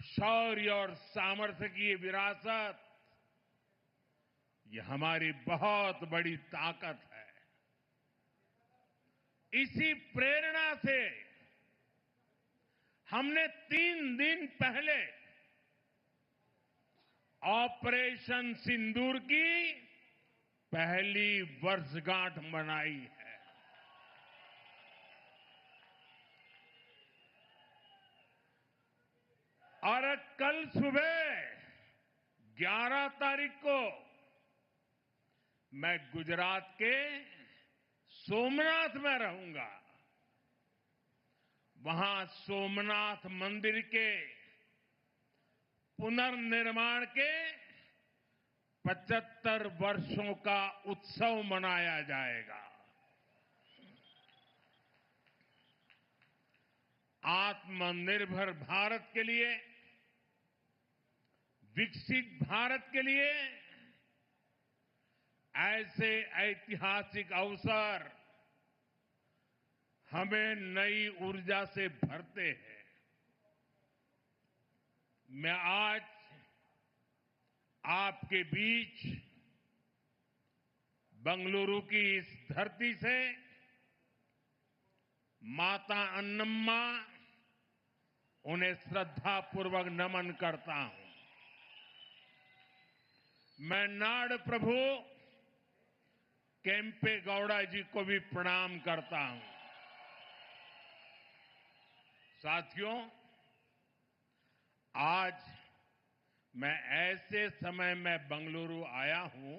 शौर्य और सामर्थ्य की ये विरासत, ये हमारी बहुत बड़ी ताकत है। इसी प्रेरणा से हमने 3 दिन पहले ऑपरेशन सिंदूर की पहली वर्षगांठ मनाई है। और कल सुबह 11 तारीख को मैं गुजरात के सोमनाथ में रहूंगा। वहां सोमनाथ मंदिर के पुनर्निर्माण के 75 वर्षों का उत्सव मनाया जाएगा। आत्मनिर्भर भारत के लिए, विकसित भारत के लिए ऐसे ऐतिहासिक अवसर हमें नई ऊर्जा से भरते हैं। मैं आज आपके बीच बंगलुरु की इस धरती से माता अन्नम्मा, उन्हें श्रद्धापूर्वक नमन करता हूं। मैं नाड़ प्रभु केम्पे गौड़ा जी को भी प्रणाम करता हूं। साथियों, आज मैं ऐसे समय में बंगलुरु आया हूं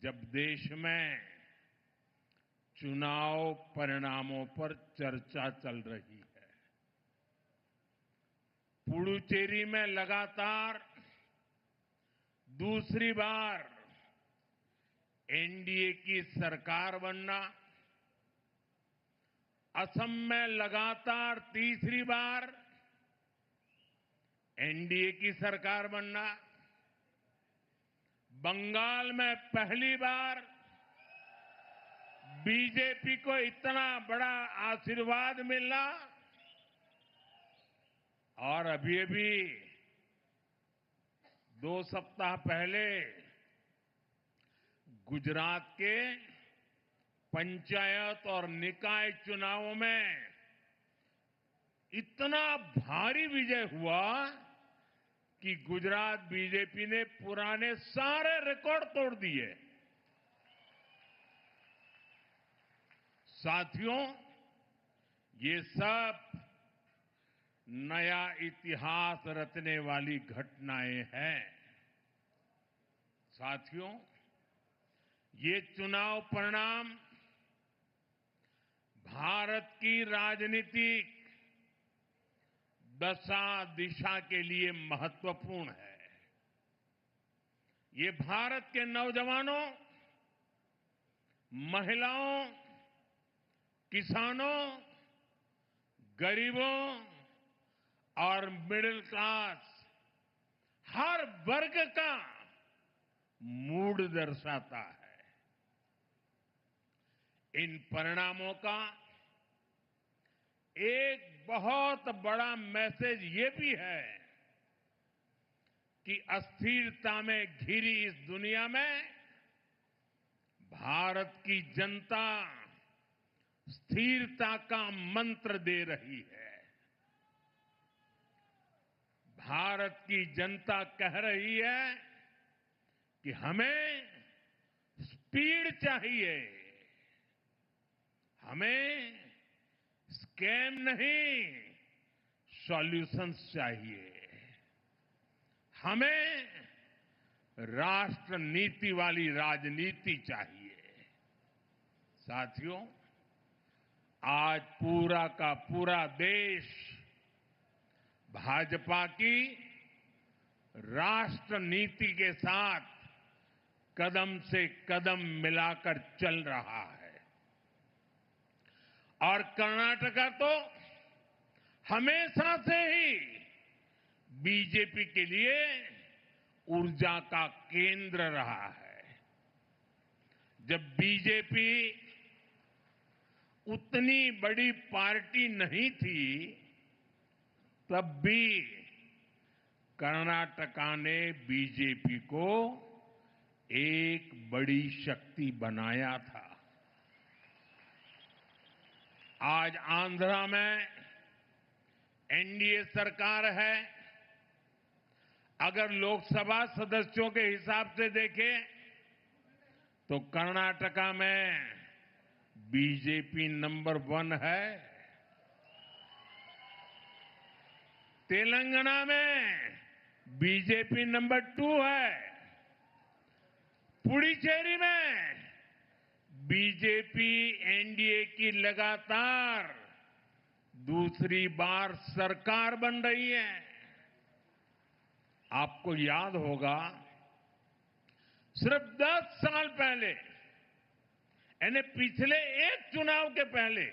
जब देश में चुनाव परिणामों पर चर्चा चल रही है। पुडुचेरी में लगातार दूसरी बार एनडीए की सरकार बनना, असम में लगातार तीसरी बार एनडीए की सरकार बनना, बंगाल में पहली बार बीजेपी को इतना बड़ा आशीर्वाद मिलना, और अभी 2 सप्ताह पहले गुजरात के पंचायत और निकाय चुनावों में इतना भारी विजय हुआ कि गुजरात बीजेपी ने पुराने सारे रिकॉर्ड तोड़ दिए। साथियों, ये सब नया इतिहास रचने वाली घटनाएं हैं। साथियों, ये चुनाव परिणाम भारत की राजनीतिक दशा दिशा के लिए महत्वपूर्ण है। ये भारत के नौजवानों, महिलाओं, किसानों, गरीबों और मिडिल क्लास हर वर्ग का मूड दर्शाता है। इन परिणामों का एक बहुत बड़ा मैसेज ये भी है कि अस्थिरता में घिरी इस दुनिया में भारत की जनता स्थिरता का मंत्र दे रही है। भारत की जनता कह रही है कि हमें स्पीड चाहिए, हमें स्कैम नहीं, सॉल्यूशंस चाहिए। हमें राष्ट्र नीति वाली राजनीति चाहिए। साथियों, आज पूरा का पूरा देश भाजपा की राष्ट्र नीति के साथ कदम से कदम मिलाकर चल रहा है। और कर्नाटका तो हमेशा से ही बीजेपी के लिए ऊर्जा का केंद्र रहा है। जब बीजेपी उतनी बड़ी पार्टी नहीं थी, तब भी कर्नाटका ने बीजेपी को एक बड़ी शक्ति बनाया था। आज आंध्रा में एनडीए सरकार है। अगर लोकसभा सदस्यों के हिसाब से देखें तो कर्नाटका में बीजेपी नंबर 1 है। तेलंगाना में बीजेपी नंबर 2 है। पुडुचेरी में बीजेपी एनडीए की लगातार दूसरी बार सरकार बन रही है। आपको याद होगा, सिर्फ 10 साल पहले, यानी पिछले एक चुनाव के पहले,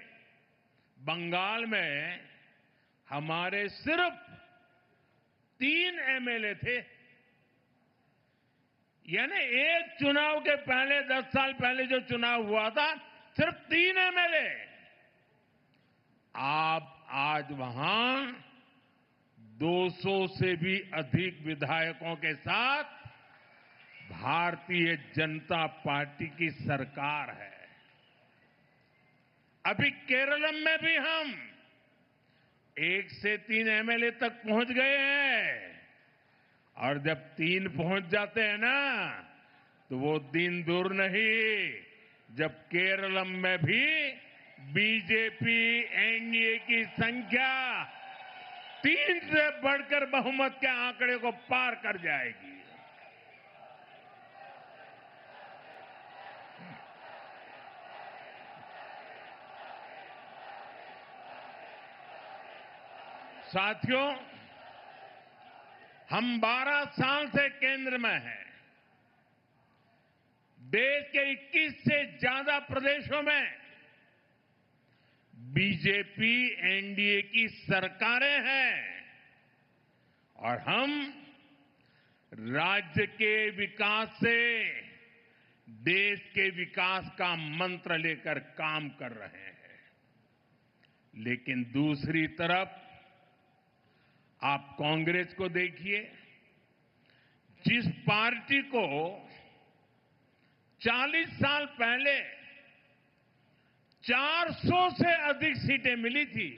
बंगाल में हमारे सिर्फ 3 एमएलए थे। यानी एक चुनाव के पहले, 10 साल पहले जो चुनाव हुआ था, सिर्फ 3 एमएलए। आज वहां 200 से भी अधिक विधायकों के साथ भारतीय जनता पार्टी की सरकार है। अभी केरलम में भी हम 1 से 3 एमएलए तक पहुंच गए हैं। और जब 3 पहुंच जाते हैं ना, तो वो दिन दूर नहीं जब केरलम में भी बीजेपी एनडीए की संख्या 3 से बढ़कर बहुमत के आंकड़े को पार कर जाएगी। साथियों, हम 12 साल से केंद्र में हैं। देश के 21 से ज्यादा प्रदेशों में बीजेपी एनडीए की सरकारें हैं और हम राज्य के विकास से देश के विकास का मंत्र लेकर काम कर रहे हैं। लेकिन दूसरी तरफ आप कांग्रेस को देखिए, जिस पार्टी को 40 साल पहले 400 से अधिक सीटें मिली थी,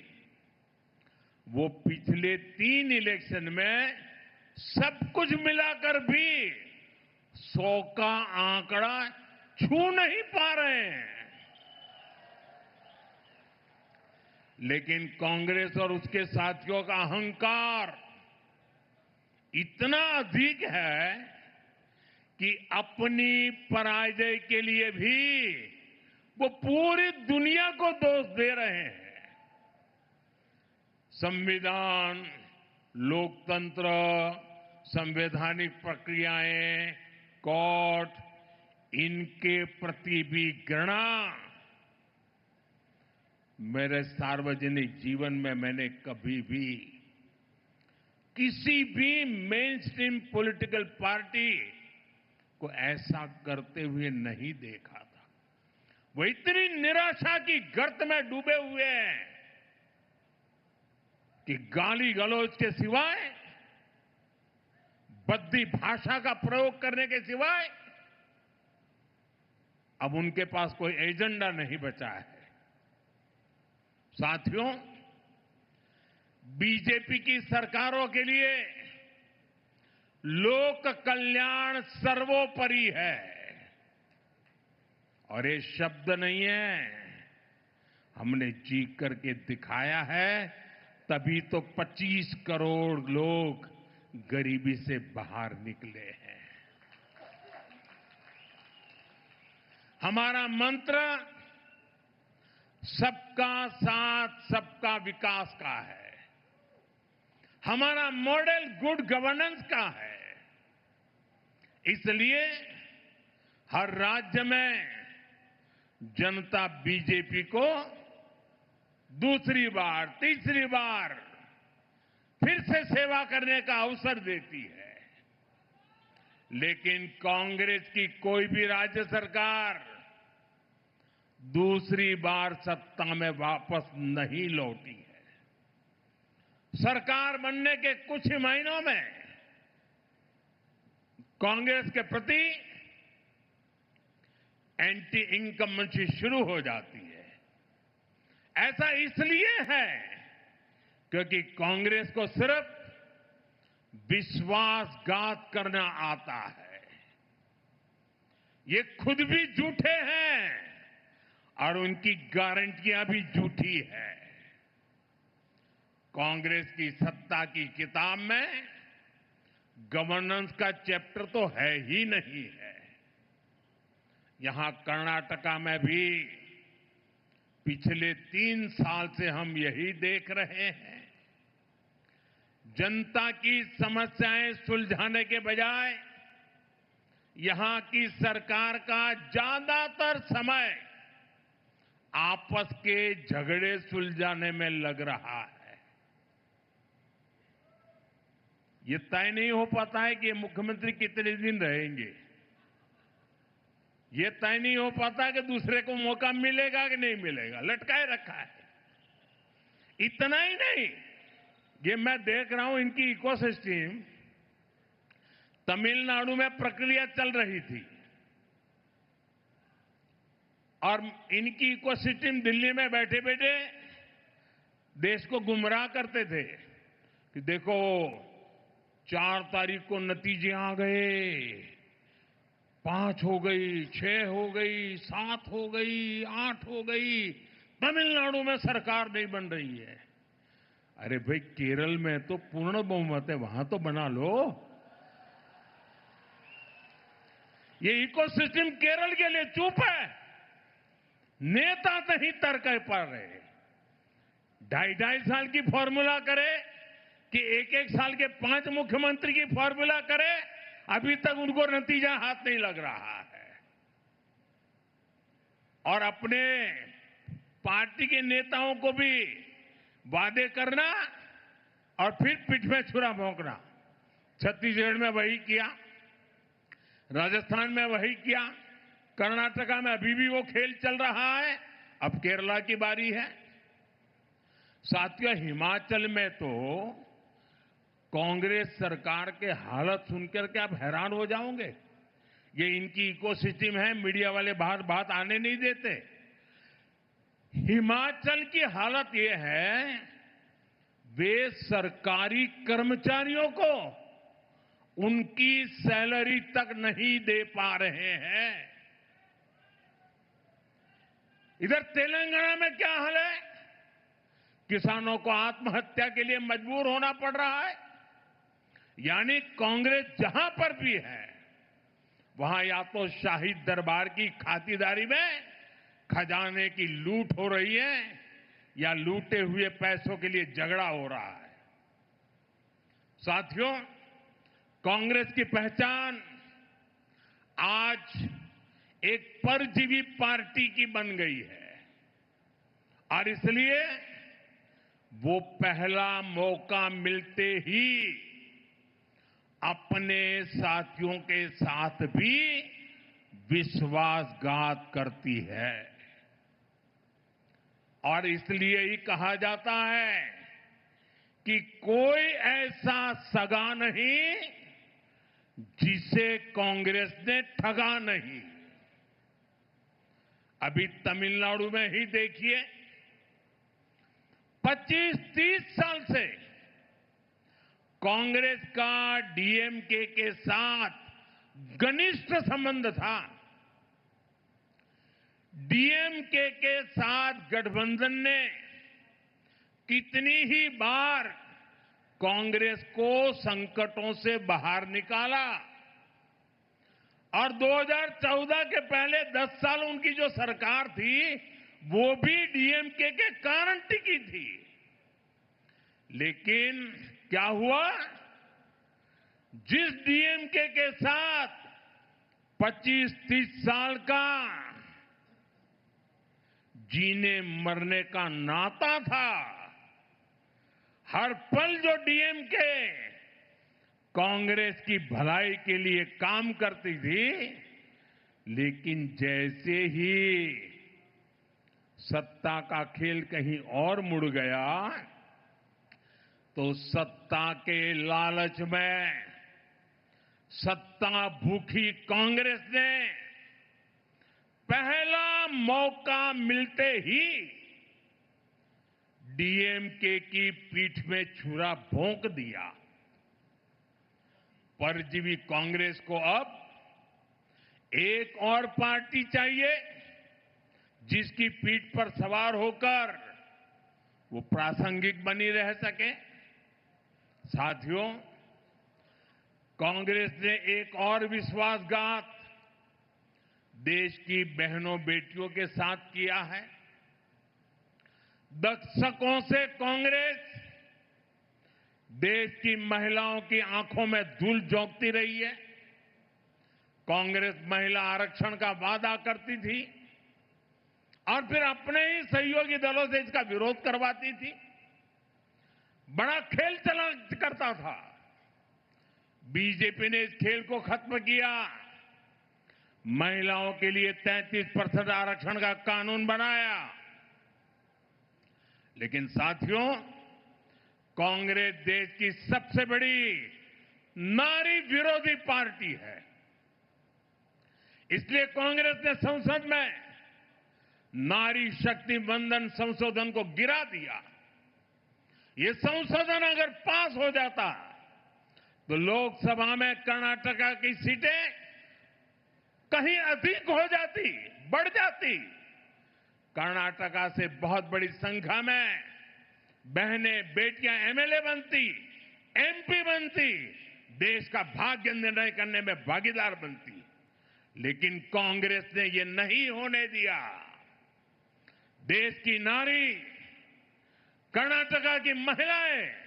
वो पिछले 3 इलेक्शन में सब कुछ मिलाकर भी 100 का आंकड़ा छू नहीं पा रहे हैं। लेकिन कांग्रेस और उसके साथियों का अहंकार इतना अधिक है कि अपनी पराजय के लिए भी वो पूरी दुनिया को दोष दे रहे हैं। संविधान, लोकतंत्र, संवैधानिक प्रक्रियाएं, कोर्ट, इनके प्रति भी घृणा मेरे सार्वजनिक जीवन में मैंने कभी भी किसी भी मेन स्ट्रीम पॉलिटिकल पार्टी को ऐसा करते हुए नहीं देखा था। वो इतनी निराशा की गर्त में डूबे हुए हैं कि गाली गलौज के सिवाय, भद्दी भाषा का प्रयोग करने के सिवाय अब उनके पास कोई एजेंडा नहीं बचा है। साथियों, बीजेपी की सरकारों के लिए लोक कल्याण सर्वोपरि है। और ये शब्द नहीं है, हमने जी करके दिखाया है, तभी तो 25 करोड़ लोग गरीबी से बाहर निकले हैं। हमारा मंत्र सबका साथ, सबका विकास का है। हमारा मॉडल गुड गवर्नेंस का है। इसलिए हर राज्य में जनता बीजेपी को दूसरी बार, तीसरी बार फिर से सेवा करने का अवसर देती है। लेकिन कांग्रेस की कोई भी राज्य सरकार दूसरी बार सत्ता में वापस नहीं लौटी है। सरकार बनने के कुछ ही महीनों में कांग्रेस के प्रति एंटी इनकम्बेंसी शुरू हो जाती है। ऐसा इसलिए है क्योंकि कांग्रेस को सिर्फ विश्वासघात करना आता है। ये खुद भी झूठे हैं और उनकी गारंटियां भी झूठी है। कांग्रेस की सत्ता की किताब में गवर्नेंस का चैप्टर तो है ही नहीं है। यहां कर्नाटका में भी पिछले 3 साल से हम यही देख रहे हैं। जनता की समस्याएं सुलझाने के बजाय यहां की सरकार का ज्यादातर समय आपस के झगड़े सुलझाने में लग रहा है। ये तय नहीं हो पाता है कि ये मुख्यमंत्री कितने दिन रहेंगे। ये तय नहीं हो पाता कि दूसरे को मौका मिलेगा कि नहीं मिलेगा, लटकाए रखा है। इतना ही नहीं, ये मैं देख रहा हूं इनकी इकोसिस्टम तमिलनाडु में प्रक्रिया चल रही थी और इनकी इकोसिस्टम दिल्ली में बैठे बैठे देश को गुमराह करते थे कि देखो 4 तारीख को नतीजे आ गए, 5 हो गई, 6 हो गई, 7 हो गई, 8 हो गई, तमिलनाडु में सरकार नहीं बन रही है। अरे भाई, केरल में तो पूर्ण बहुमत है, वहां तो बना लो। ये इकोसिस्टम केरल के लिए चुप है, नेता नहीं तर्क पा रहे। 2.5 साल की फॉर्मूला करे कि 1-1 साल के 5 मुख्यमंत्री की फॉर्मूला करे, अभी तक उनको नतीजा हाथ नहीं लग रहा है। और अपने पार्टी के नेताओं को भी वादे करना और फिर पीठ में छुरा भोंकना। छत्तीसगढ़ में वही किया, राजस्थान में वही किया, कर्नाटका में अभी भी वो खेल चल रहा है। अब केरला की बारी है। साथियों, हिमाचल में तो कांग्रेस सरकार के हालत सुनकर के आप हैरान हो जाओगे। ये इनकी इकोसिस्टम है, मीडिया वाले बाहर बात आने नहीं देते। हिमाचल की हालत ये है, वे सरकारी कर्मचारियों को उनकी सैलरी तक नहीं दे पा रहे हैं। इधर तेलंगाना में क्या हाल है? किसानों को आत्महत्या के लिए मजबूर होना पड़ रहा है। यानी कांग्रेस जहां पर भी है, वहां या तो शाही दरबार की खातिरदारी में खजाने की लूट हो रही है या लूटे हुए पैसों के लिए झगड़ा हो रहा है। साथियों, कांग्रेस की पहचान आज एक परजीवी पार्टी की बन गई है और इसलिए वो पहला मौका मिलते ही अपने साथियों के साथ भी विश्वासघात करती है। और इसलिए ही कहा जाता है कि कोई ऐसा सगा नहीं जिसे कांग्रेस ने ठगा नहीं। अभी तमिलनाडु में ही देखिए, 25-30 साल से कांग्रेस का डीएमके के साथ घनिष्ठ संबंध था। डीएमके के साथ गठबंधन ने कितनी ही बार कांग्रेस को संकटों से बाहर निकाला और 2014 के पहले 10 साल उनकी जो सरकार थी, वो भी डीएमके के कारण टिकी थी। लेकिन क्या हुआ? जिस डीएमके के साथ 25-30 साल का जीने मरने का नाता था, हर पल जो डीएमके कांग्रेस की भलाई के लिए काम करती थी, लेकिन जैसे ही सत्ता का खेल कहीं और मुड़ गया, तो सत्ता के लालच में सत्ता भूखी कांग्रेस ने पहला मौका मिलते ही डीएमके की पीठ में छुरा भोंक दिया। परजीवी कांग्रेस को अब एक और पार्टी चाहिए जिसकी पीठ पर सवार होकर वो प्रासंगिक बनी रह सके। साथियों, कांग्रेस ने एक और विश्वासघात देश की बहनों बेटियों के साथ किया है। दशकों से कांग्रेस देश की महिलाओं की आंखों में धूल झोंकती रही है। कांग्रेस महिला आरक्षण का वादा करती थी और फिर अपने ही सहयोगी दलों से इसका विरोध करवाती थी। बड़ा खेल चला करता था। बीजेपी ने इस खेल को खत्म किया। महिलाओं के लिए 33% आरक्षण का कानून बनाया। लेकिन साथियों, कांग्रेस देश की सबसे बड़ी नारी विरोधी पार्टी है। इसलिए कांग्रेस ने संसद में नारी शक्ति वंदन संशोधन को गिरा दिया। ये संशोधन अगर पास हो जाता तो लोकसभा में कर्नाटका की सीटें कहीं अधिक हो जाती, बढ़ जाती। कर्नाटका से बहुत बड़ी संख्या में बहनें, बेटियां एमएलए बनती, एमपी बनती, देश का भाग्य निर्णय करने में भागीदार बनती। लेकिन कांग्रेस ने ये नहीं होने दिया। देश की नारी, कर्नाटका की महिलाएं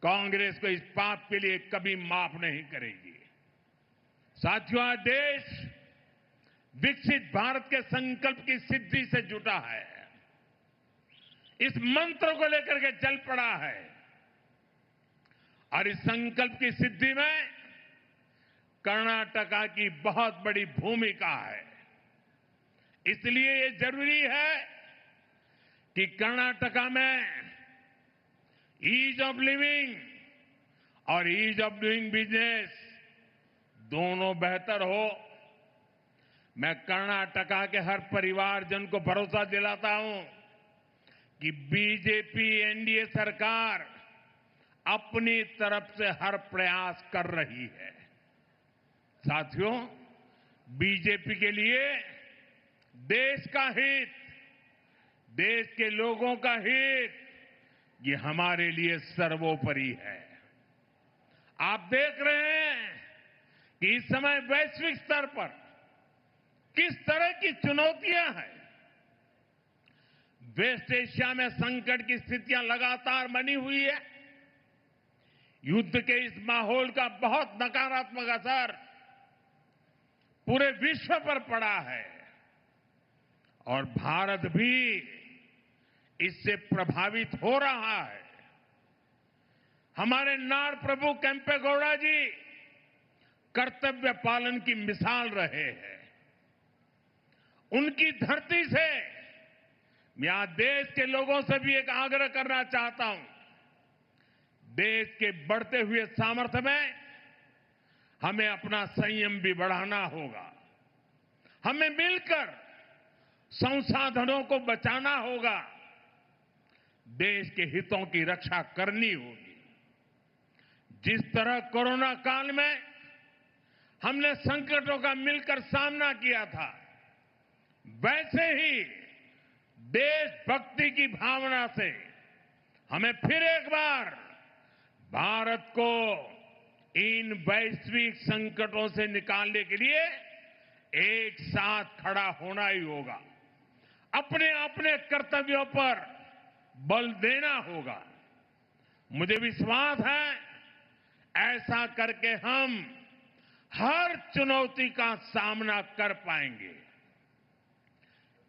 कांग्रेस को इस पाप के लिए कभी माफ नहीं करेगी। साथियों, आज देश विकसित भारत के संकल्प की सिद्धि से जुटा है। इस मंत्र को लेकर के चल पड़ा है और इस संकल्प की सिद्धि में कर्नाटका की बहुत बड़ी भूमिका है। इसलिए ये जरूरी है कि कर्नाटका में ईज ऑफ लिविंग और ईज ऑफ डूइंग बिजनेस दोनों बेहतर हो। मैं कर्नाटका के हर परिवारजन को भरोसा दिलाता हूं कि बीजेपी एनडीए सरकार अपनी तरफ से हर प्रयास कर रही है। साथियों, बीजेपी के लिए देश का हित, देश के लोगों का हित, ये हमारे लिए सर्वोपरि है। आप देख रहे हैं कि इस समय वैश्विक स्तर पर किस तरह की चुनौतियां हैं। वेस्ट एशिया में संकट की स्थितियां लगातार बनी हुई है। युद्ध के इस माहौल का बहुत नकारात्मक असर पूरे विश्व पर पड़ा है और भारत भी इससे प्रभावित हो रहा है। हमारे नाड़ प्रभु केंपेगौड़ा जी कर्तव्य पालन की मिसाल रहे हैं। उनकी धरती से मैं आज देश के लोगों से भी एक आग्रह करना चाहता हूं। देश के बढ़ते हुए सामर्थ्य में हमें अपना संयम भी बढ़ाना होगा। हमें मिलकर संसाधनों को बचाना होगा। देश के हितों की रक्षा करनी होगी। जिस तरह कोरोना काल में हमने संकटों का मिलकर सामना किया था, वैसे ही देशभक्ति की भावना से हमें फिर एक बार भारत को इन वैश्विक संकटों से निकालने के लिए एक साथ खड़ा होना ही होगा। अपने अपने कर्तव्यों पर बल देना होगा। मुझे विश्वास है ऐसा करके हम हर चुनौती का सामना कर पाएंगे।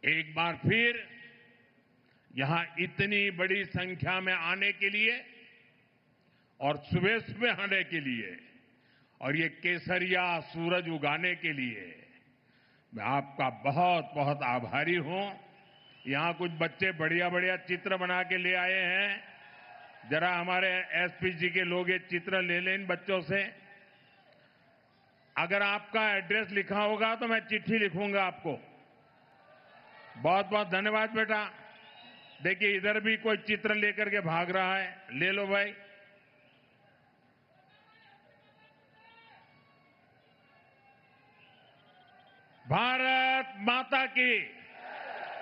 एक बार फिर यहां इतनी बड़ी संख्या में आने के लिए और सुबह सुबह आने के लिए और ये केसरिया सूरज उगाने के लिए मैं आपका बहुत बहुत आभारी हूं। यहां कुछ बच्चे बढ़िया बढ़िया चित्र बना के ले आए हैं। जरा हमारे एसपी जी के लोग ये चित्र ले लें इन बच्चों से। अगर आपका एड्रेस लिखा होगा तो मैं चिट्ठी लिखूंगा आपको। बहुत बहुत धन्यवाद बेटा। देखिए इधर भी कोई चित्र लेकर के भाग रहा है, ले लो भाई। भारत माता की,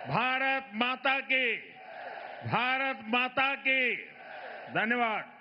भारत माता की, भारत माता की। धन्यवाद।